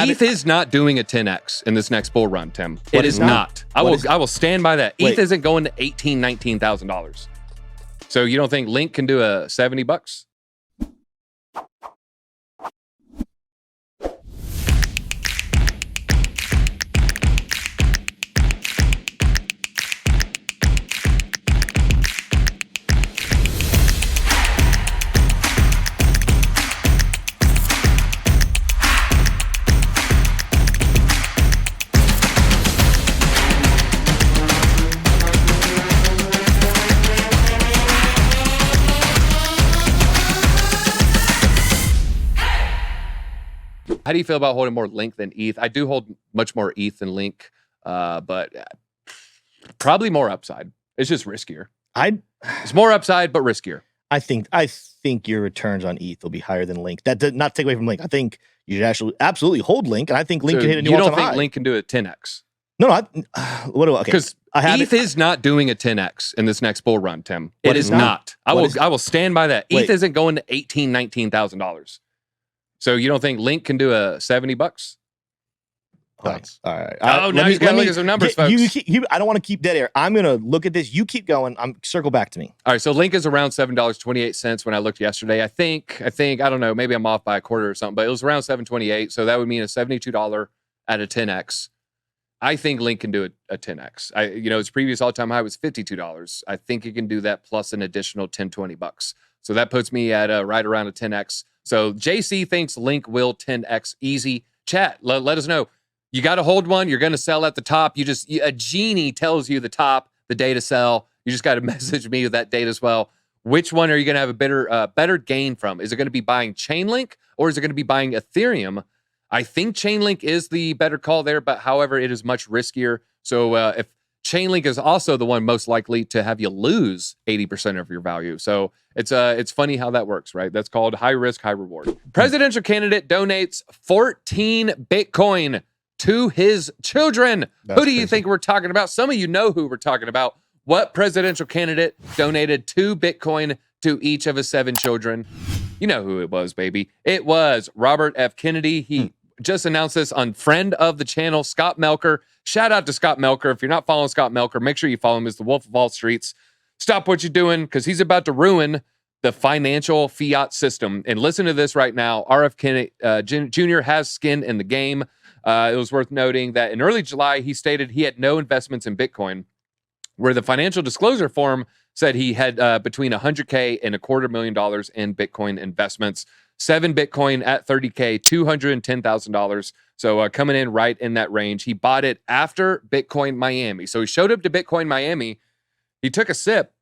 ETH is not doing a 10x in this next bull run, Tim. It is not. I will stand by that. ETH isn't going to $18,000, $19,000. So you don't think Link can do a $70? How do you feel about holding more Link than ETH? I do hold much more ETH than Link, but probably more upside. It's just riskier. It's more upside, but riskier. I think your returns on ETH will be higher than Link. That does not take away from Link. I think you should absolutely hold Link, and I think Link can hit a new all-time high. You don't think Link can do a 10x? No, okay. Because ETH is not doing a 10x in this next bull run, Tim. It is not. I will stand by that. ETH isn't going to $18,000, $19,000. So you don't think Link can do a $70? All right. Now you got to look at some numbers, folks. I don't want to keep dead air. I'm going to look at this. You keep going. Circle back to me. All right. So Link is around $7.28 when I looked yesterday. I think, I don't know, maybe I'm off by a quarter or something, but it was around $7.28. So that would mean a $72 at a 10x. I think Link can do a 10x. Its previous all-time high was $52. I think it can do that plus an additional $10, $20. So that puts me at right around a 10x. So JC thinks Link will 10x easy. Chat, let us know. You got to hold one. You're going to sell at the top. A genie tells you the top, the day to sell. You just got to message me with that date as well. Which one are you going to have a better gain from? Is it going to be buying Chainlink or is it going to be buying Ethereum? I think Chainlink is the better call there, but however, it is much riskier. So if Chainlink is also the one most likely to have you lose 80% of your value. So it's funny how that works, right? That's called high risk, high reward. Presidential candidate donates 14 Bitcoin to his children. Who do you think we're talking about? Some of you know who we're talking about. What presidential candidate donated 2 Bitcoin to each of his 7 children? You know who it was, baby. It was Robert F. Kennedy. He just announced this on friend of the channel, Scott Melker. Shout out to Scott Melker. If you're not following Scott Melker, make sure you follow him. He's the Wolf of Wall Streets. Stop what you're doing because he's about to ruin the financial fiat system. And listen to this right now. RF Kennedy Jr. has skin in the game. It was worth noting that in early July, he stated he had no investments in Bitcoin, where the financial disclosure form said he had between $100K and $250,000 in Bitcoin investments. 7 Bitcoin at $30K, $210,000. So coming in right in that range. He bought it after Bitcoin Miami. So he showed up to Bitcoin Miami. He took a sip.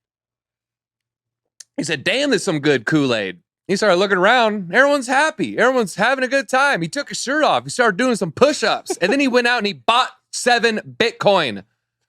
He said, damn, there's some good Kool-Aid. He started looking around. Everyone's happy. Everyone's having a good time. He took his shirt off. He started doing some push-ups. And then he went out and he bought 7 Bitcoin.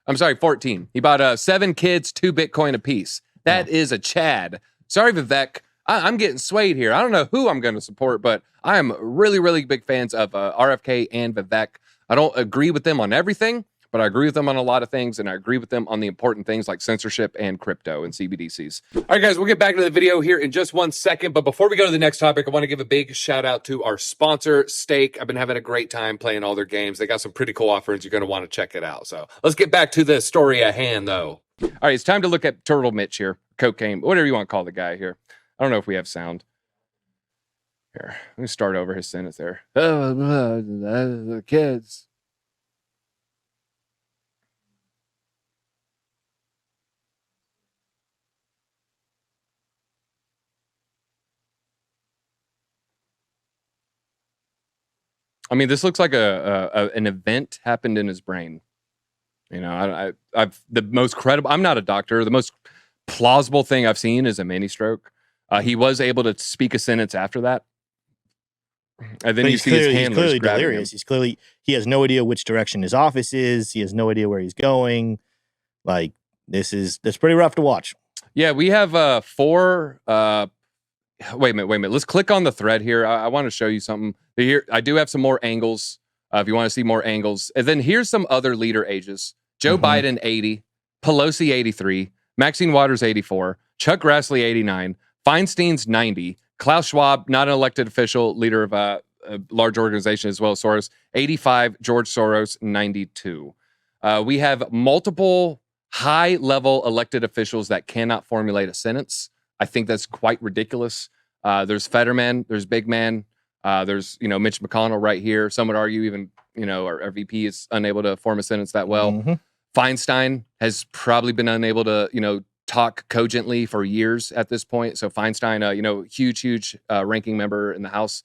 I'm sorry, 14. He bought 7 kids, 2 Bitcoin apiece. That is a Chad. Sorry, Vivek. I'm getting swayed here. I don't know who I'm going to support, but I am really, really big fans of RFK and Vivek. I don't agree with them on everything, but I agree with them on a lot of things, and I agree with them on the important things like censorship and crypto and CBDCs. All right, guys, we'll get back to the video here in just one second, but before we go to the next topic, I want to give a big shout out to our sponsor, Stake. I've been having a great time playing all their games. They got some pretty cool offerings. You're going to want to check it out. So let's get back to the story at hand, though. All right, it's time to look at Turtle Mitch here, Cocaine, whatever you want to call the guy here. I don't know if we have sound. Here, let me start over his sentence there. The kids. I mean, this looks like an event happened in his brain. You know, I've the most credible. I'm not a doctor. The most plausible thing I've seen is a mini stroke. He was able to speak a sentence after that, and then you see his handlers he's clearly delirious. He has no idea which direction his office is. He has no idea where he's going. Like that's pretty rough to watch. Yeah, we have 4. Wait a minute. Let's click on the thread here. I want to show you something. Here, I do have some more angles. If you want to see more angles. And then here's some other leader ages. Joe Biden, 80. Pelosi, 83. Maxine Waters, 84. Chuck Grassley, 89. Feinstein's 90. Klaus Schwab, not an elected official, leader of a large organization as well as Soros. 85, George Soros, 92. We have multiple high-level elected officials that cannot formulate a sentence. I think that's quite ridiculous. There's Fetterman, there's Big Man, there's Mitch McConnell right here. Some would argue even our VP is unable to form a sentence that well. Mm-hmm. Feinstein has probably been unable to talk cogently for years at this point. So Feinstein, huge ranking member in the House.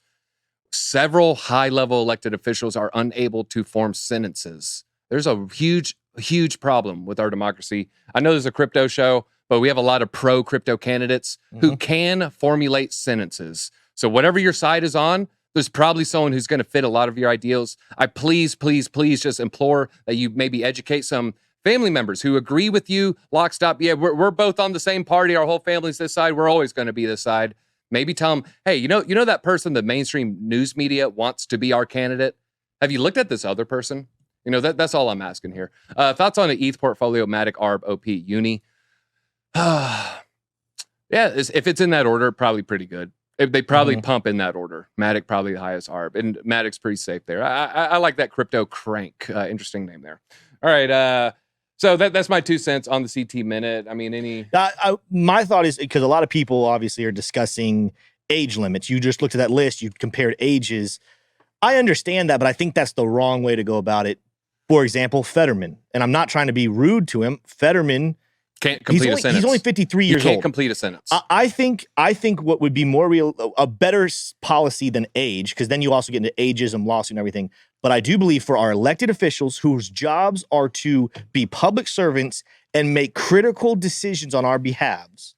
Several high-level elected officials are unable to form sentences. There's a huge problem with our democracy. I know there's a crypto show, but we have a lot of pro-crypto candidates who can formulate sentences. So whatever your side is on, there's probably someone who's going to fit a lot of your ideals. I please just implore that you maybe educate some family members who agree with you, lock, stop. Yeah, we're both on the same party. Our whole family's this side. We're always going to be this side. Maybe tell them, hey, you know that person the mainstream news media wants to be our candidate? Have you looked at this other person? That's all I'm asking here. Thoughts on the ETH portfolio, Matic, ARB, OP, Uni? Yeah, if it's in that order, probably pretty good. They probably pump in that order. Matic probably the highest ARB, and Matic's pretty safe there. I like that crypto crank. Interesting name there. All right, so that's my 2 cents on the CT minute. I mean, my thought is, because a lot of people obviously are discussing age limits. You just looked at that list. You compared ages. I understand that, but I think that's the wrong way to go about it. For example, Fetterman, and I'm not trying to be rude to him. Fetterman can't complete a sentence. He's only 53 years old. You can't complete a sentence. I think what would be more real, a better policy than age, because then you also get into ageism, lawsuit, and everything. But I do believe for our elected officials whose jobs are to be public servants and make critical decisions on our behalves,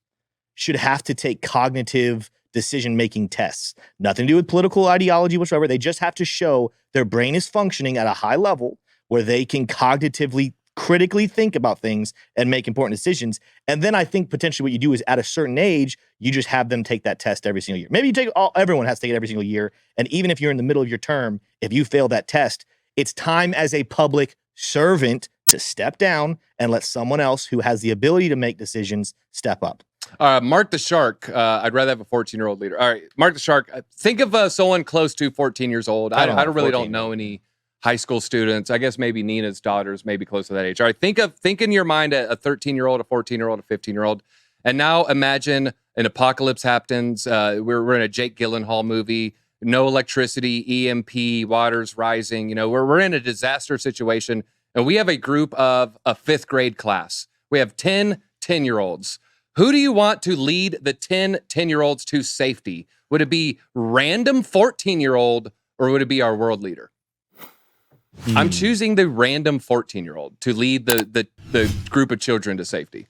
should have to take cognitive decision-making tests. Nothing to do with political ideology whatsoever. They just have to show their brain is functioning at a high level where they can cognitively, critically think about things and make important decisions. And then I think potentially what you do is at a certain age, you just have them take that test every single year. Maybe everyone has to take it every single year. And even if you're in the middle of your term, if you fail that test, it's time as a public servant to step down and let someone else who has the ability to make decisions step up. Mark the Shark. I'd rather have a 14-year-old leader. All right, Mark the Shark. Think of someone close to 14 years old. I don't know any high school students. I guess maybe Nina's daughters, maybe close to that age. All right, think in your mind a 13-year-old, a 14-year-old, a 15-year-old, and now imagine an apocalypse happens. We're in a Jake Gyllenhaal movie. No electricity, EMP, water's rising. We're in a disaster situation, and we have a group of a 5th grade class. We have 10-year-olds. Who do you want to lead the 10-year-olds to safety? Would it be random 14-year-old, or would it be our world leader? I'm choosing the random 14-year-old to lead the group of children to safety.